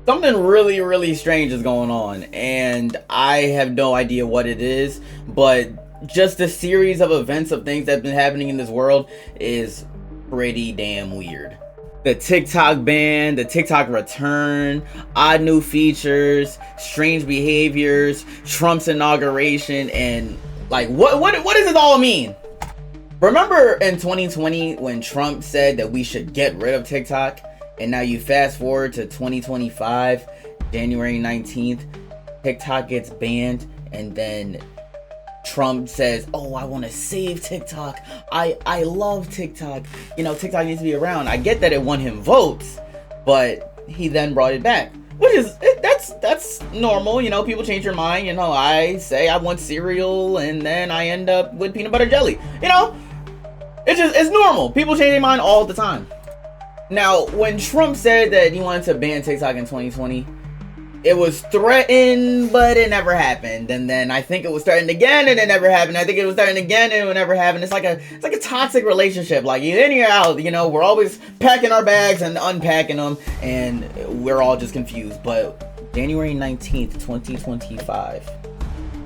Something really, really strange is going on, and I have no idea what it is, but just a series of events of things that have been happening in this world is pretty damn weird. The TikTok ban, the TikTok return, odd new features, strange behaviors, Trump's inauguration, and like what does this all mean? Remember in 2020 when Trump said that we should get rid of TikTok? And now you fast forward to 2025, January 19th, TikTok gets banned, and then Trump says, oh, I want to save TikTok. I love TikTok. You know, TikTok needs to be around. I get that it won him votes, but he then brought it back. Which is, that's normal, you know, people change their mind. You know, I say I want cereal, and then I end up with peanut butter jelly. You know, it's normal. People change their mind all the time. Now, when Trump said that he wanted to ban TikTok in 2020, it was threatened, but it never happened. And then I think it was threatened again, and it never happened. I think it was threatened again, and it never happened. It's like a toxic relationship. Like, you're in, you're out. You know, we're always packing our bags and unpacking them, and we're all just confused. But January 19th, 2025,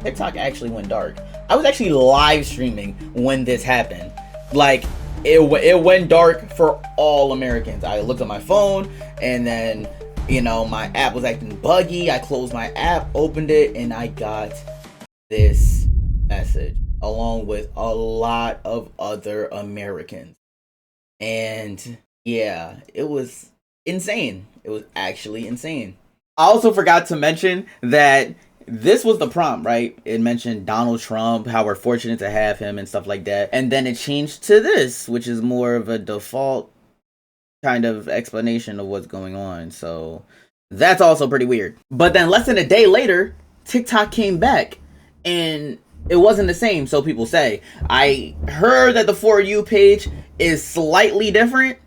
TikTok actually went dark. I was actually live streaming when this happened. Like, it went dark for all Americans. I looked at my phone, and then, you know, my app was acting buggy. I closed my app, opened it, and I got this message along with a lot of other Americans. And yeah, it was insane. It was actually insane. I also forgot to mention that this was the prompt, right? It mentioned Donald Trump, how we're fortunate to have him and stuff like that. And then it changed to this, which is more of a default kind of explanation of what's going on. So that's also pretty weird. But then less than a day later, TikTok came back and it wasn't the same, so people say. I heard that the For You page is slightly different,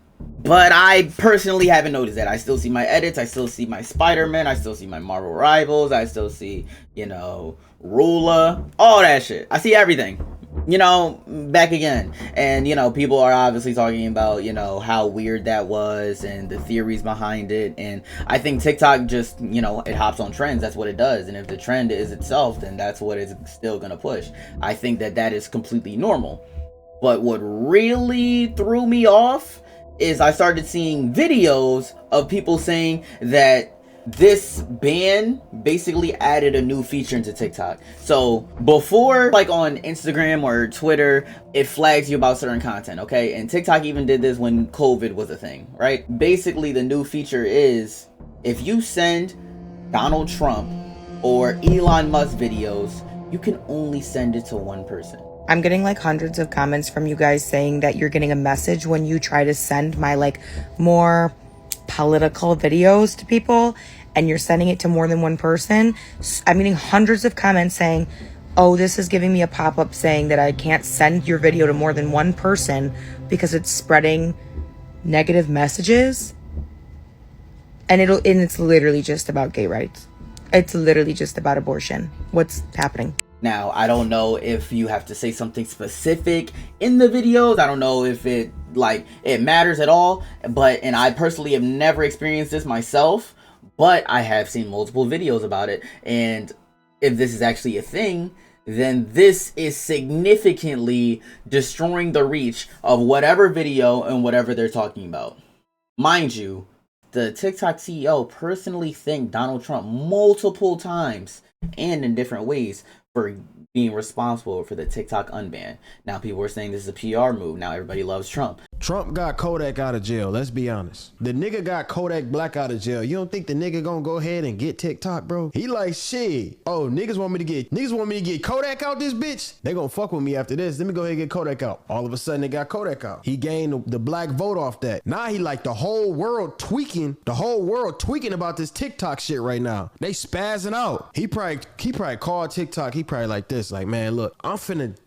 but I personally haven't noticed that. I still see my edits, I still see my Spider-Man, I still see my Marvel Rivals, I still see, you know, Rula, all that shit. I see everything, you know, back again. And, you know, people are obviously talking about, you know, how weird that was and the theories behind it. And I think TikTok just, you know, it hops on trends. That's what it does. And if the trend is itself, then that's what it's still gonna push. I think that that is completely normal. But what really threw me off is I started seeing videos of people saying that this ban basically added a new feature into TikTok. So before, like on Instagram or Twitter, it flags you about certain content, okay? And TikTok even did this when COVID was a thing, right? Basically, the new feature is if you send Donald Trump or Elon Musk videos, you can only send it to one person. I'm getting like hundreds of comments from you guys saying that you're getting a message when you try to send my like more political videos to people and you're sending it to more than one person. I'm getting hundreds of comments saying, oh, this is giving me a pop-up saying that I can't send your video to more than one person because it's spreading negative messages. And it's literally just about gay rights. It's literally just about abortion. What's happening? Now, I don't know if you have to say something specific in the videos. I don't know if it matters at all. And I personally have never experienced this myself, but I have seen multiple videos about it. And if this is actually a thing, then this is significantly destroying the reach of whatever video and whatever they're talking about. Mind you, the TikTok CEO personally thanked Donald Trump multiple times and in different ways for being responsible for the TikTok unban. Now people are saying this is a PR move. Now everybody loves Trump. Trump got Kodak out of jail. Let's be honest. The nigga got Kodak Black out of jail. You don't think the nigga gonna go ahead and get TikTok, bro? He like, shit. Oh, niggas want me to get Kodak out this bitch? They gonna fuck with me after this. Let me go ahead and get Kodak out. All of a sudden they got Kodak out. He gained the black vote off that. Now he like the whole world tweaking about this TikTok shit right now. They spazzing out. He probably called TikTok. He probably like this, like, man, look, I'm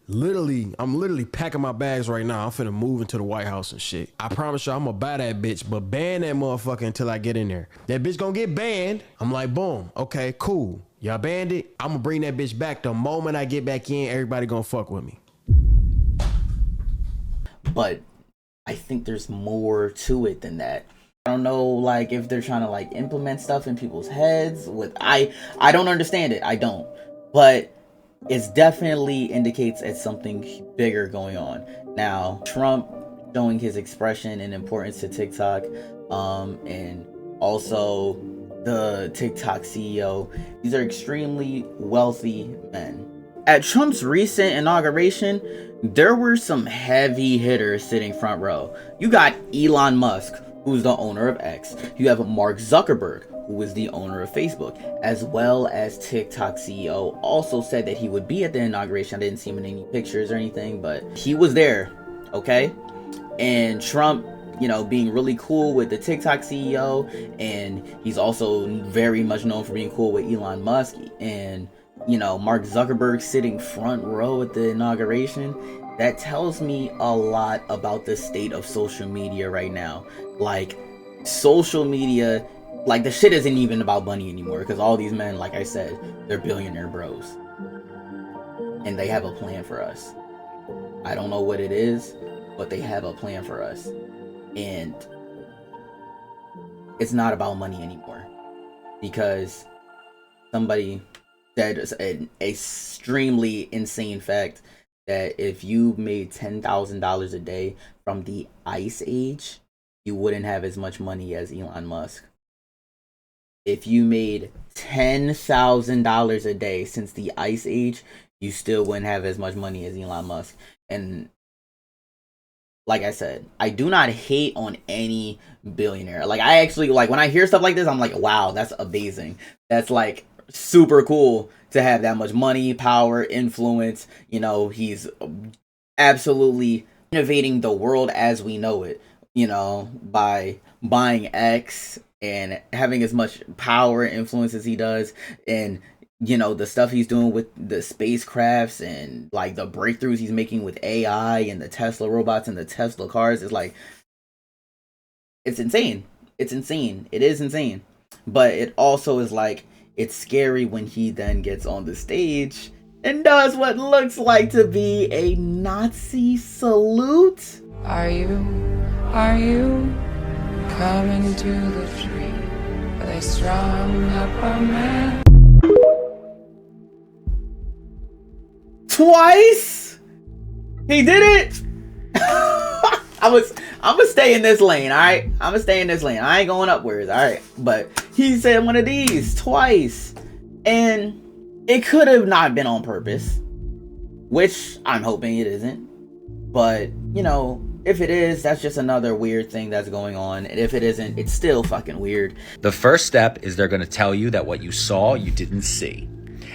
literally packing my bags right now. I'm finna move into the White House and shit. I promise you I'm gonna buy that bitch, but ban that motherfucker until I get in there. That bitch gonna get banned. I'm like, boom, okay, cool. Y'all banned it. I'm gonna bring that bitch back. The moment I get back in, everybody gonna fuck with me. But I think there's more to it than that. I don't know, like, if they're trying to, like, implement stuff in people's heads with, I don't understand it. I don't. But it definitely indicates it's something bigger going on. Now, Trump showing his expression and importance to TikTok, and also the TikTok CEO, these are extremely wealthy men. At Trump's recent inauguration, there were some heavy hitters sitting front row. You got Elon Musk, who's the owner of X. You have Mark Zuckerberg, who is the owner of Facebook, as well as TikTok CEO, also said that he would be at the inauguration. I didn't see him in any pictures or anything, but he was there, okay? And Trump, you know, being really cool with the TikTok CEO, and he's also very much known for being cool with Elon Musk, and, you know, Mark Zuckerberg sitting front row at the inauguration. That tells me a lot about the state of social media right now. Like, social media, like, the shit isn't even about money anymore, because all these men, like I said, they're billionaire bros, and they have a plan for us. I don't know what it is, but they have a plan for us, and it's not about money anymore, because somebody said an extremely insane fact that if you made $10,000 a day from the Ice Age, you wouldn't have as much money as Elon Musk. If you made $10,000 a day since the Ice Age, you still wouldn't have as much money as Elon Musk. And like I said, I do not hate on any billionaire. Like, I actually, like, when I hear stuff like this, I'm like, wow, that's amazing. That's, like, super cool to have that much money, power, influence. You know, he's absolutely innovating the world as we know it, you know, by buying X and having as much power and influence as he does, and, you know, the stuff he's doing with the spacecrafts and, like, the breakthroughs he's making with AI and the Tesla robots and the Tesla cars is, like, it's insane. It's insane. It is insane. But it also is, like, it's scary when he then gets on the stage and does what looks like to be a Nazi salute. Are you coming to the tree where they strung up a man? Twice? He did it? I'm gonna stay in this lane, alright? I'm gonna stay in this lane. I ain't going upwards, alright? But he said one of these twice. And it could have not been on purpose, which I'm hoping it isn't. But, you know, if it is, that's just another weird thing that's going on. And if it isn't, it's still fucking weird. The first step is they're going to tell you that what you saw, you didn't see.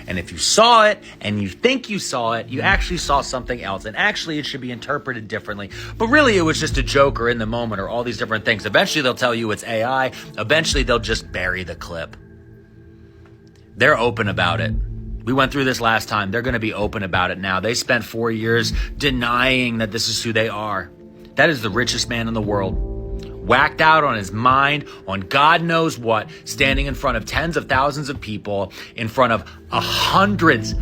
And if you saw it and you think you saw it, you actually saw something else. And actually, it should be interpreted differently. But really, it was just a joke or in the moment or all these different things. Eventually, they'll tell you it's AI. Eventually, they'll just bury the clip. They're open about it. We went through this last time. They're going to be open about it now. They spent 4 years denying that this is who they are. That is the richest man in the world. Whacked out on his mind, on God knows what, standing in front of tens of thousands of people, in front of hundreds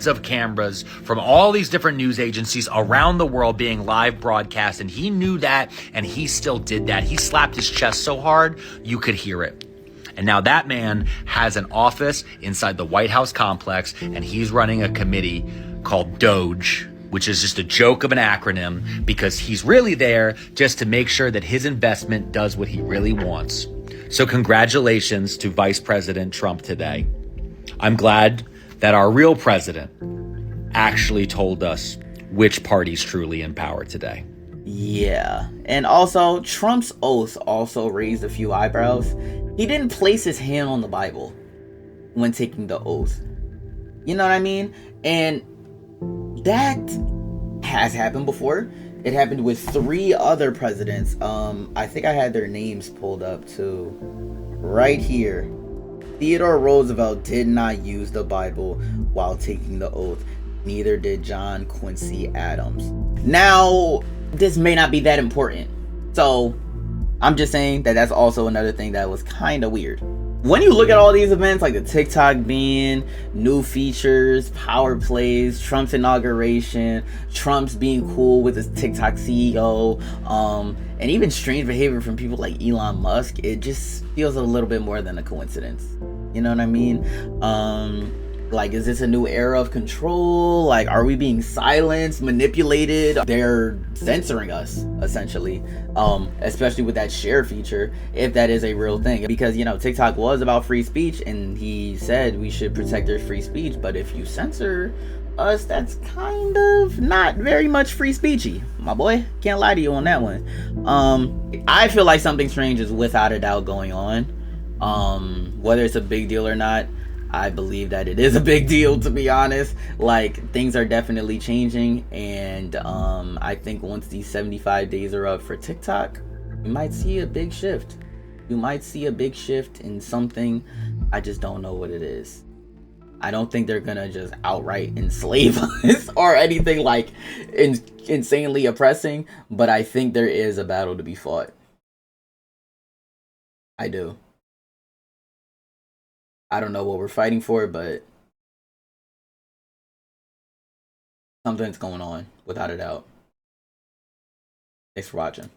of cameras from all these different news agencies around the world being live broadcast. And he knew that, and he still did that. He slapped his chest so hard, you could hear it. And now that man has an office inside the White House complex, and he's running a committee called Doge, which is just a joke of an acronym, because he's really there just to make sure that his investment does what he really wants. So congratulations to Vice President Trump today. I'm glad that our real president actually told us which party's truly in power today. Yeah. And also, Trump's oath also raised a few eyebrows. He didn't place his hand on the Bible when taking the oath. You know what I mean? And that has happened before. It happened with 3 other presidents. I think I had their names pulled up too. Right here. Theodore Roosevelt did not use the Bible while taking the oath. Neither did John Quincy Adams. Now, this may not be that important. So, I'm just saying that that's also another thing that was kind of weird. when you look at all these events, like the TikTok ban, new features, power plays, Trump's inauguration, Trump's being cool with his TikTok CEO, and even strange behavior from people like Elon Musk, it just feels a little bit more than a coincidence. You know what I mean? Like, is this a new era of control? Like, are we being silenced, manipulated? They're censoring us, essentially, especially with that share feature, if that is a real thing. Because, you know, TikTok was about free speech, and he said we should protect their free speech. But if you censor us, that's kind of not very much free speechy, my boy. Can't lie to you on that one. I feel like something strange is without a doubt going on. Whether it's a big deal or not, I believe that it is a big deal, to be honest. Like, things are definitely changing, and I think once these 75 days are up for TikTok, we might see a big shift. You might see a big shift in something. I just don't know what it is. I don't think they're gonna just outright enslave us or anything like insanely oppressing, but I think there is a battle to be fought. I do. I don't know what we're fighting for, but something's going on, without a doubt. Thanks for watching.